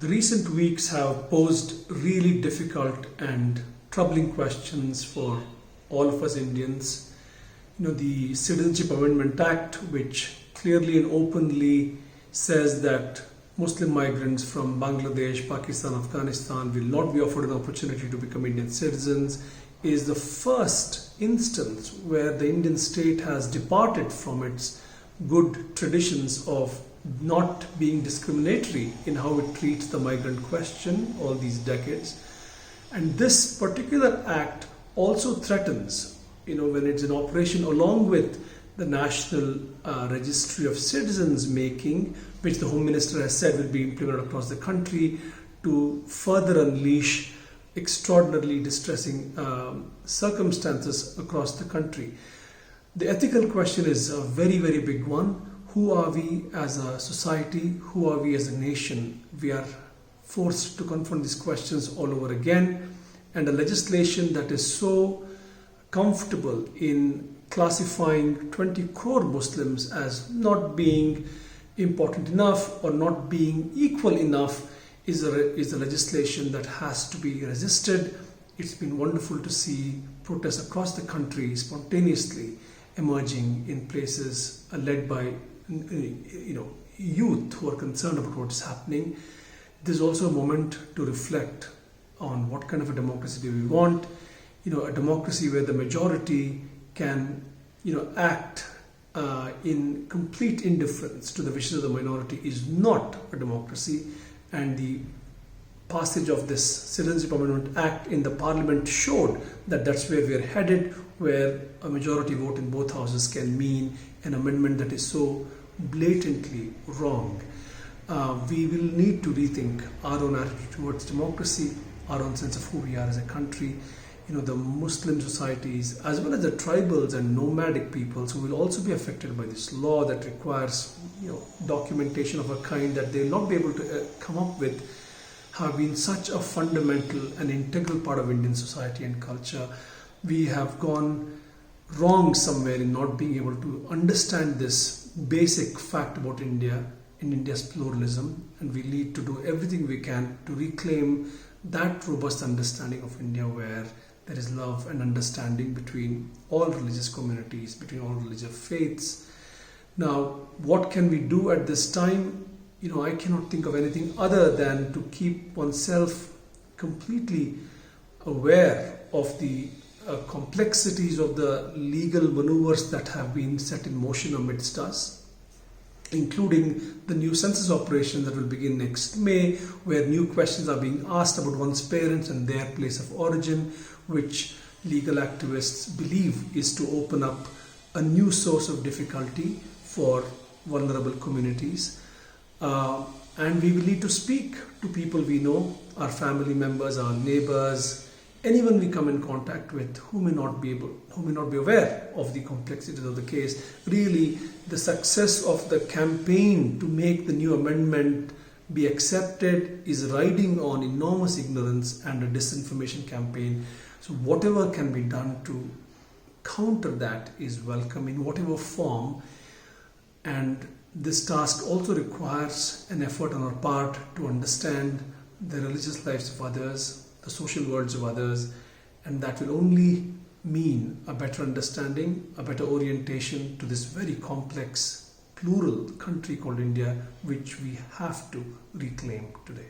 The recent weeks have posed really difficult and troubling questions for all of us Indians. The Citizenship Amendment Act, which clearly and openly says that Muslim migrants from Bangladesh, Pakistan, Afghanistan will not be offered an opportunity to become Indian citizens, is the first instance where the Indian state has departed from its good traditions of not being discriminatory in how it treats the migrant question all these decades. And this particular act also threatens, when it's in operation along with the National Registry of Citizens making, which the Home Minister has said will be implemented across the country to further unleash extraordinarily distressing circumstances across the country. The ethical question is a very, very big one. Who are we as a society? Who are we as a nation? We are forced to confront these questions all over again. And a legislation that is so comfortable in classifying 20 crore Muslims as not being important enough or not being equal enough is a legislation that has to be resisted. It's been wonderful to see protests across the country spontaneously emerging in places led by youth who are concerned about what is happening. There's also a moment to reflect on what kind of a democracy do we want. A democracy where the majority can act in complete indifference to the wishes of the minority is not a democracy. And the passage of this Citizenship Amendment Act in the Parliament showed that that's where we're headed, where a majority vote in both houses can mean an amendment that is so blatantly wrong. We will need to rethink our own attitude towards democracy, our own sense of who we are as a country. The Muslim societies, as well as the tribals and nomadic peoples who will also be affected by this law that requires documentation of a kind that they will not be able to come up with, have been such a fundamental and integral part of Indian society and culture. We have gone wrong somewhere in not being able to understand this basic fact about India and India's pluralism, and we need to do everything we can to reclaim that robust understanding of India where there is love and understanding between all religious communities, between all religious faiths. Now, what can we do at this time? I cannot think of anything other than to keep oneself completely aware of the complexities of the legal maneuvers that have been set in motion amidst us, including the new census operation that will begin next May, where new questions are being asked about one's parents and their place of origin, which legal activists believe is to open up a new source of difficulty for vulnerable communities. And we will need to speak to people we know, our family members, our neighbors, anyone we come in contact with who may not be aware of the complexities of the case. Really, the success of the campaign to make the new amendment be accepted is riding on enormous ignorance and a disinformation campaign. So whatever can be done to counter that is welcome in whatever form. And this task also requires an effort on our part to understand the religious lives of others, the social worlds of others, and that will only mean a better understanding, a better orientation to this very complex, plural country called India, which we have to reclaim today.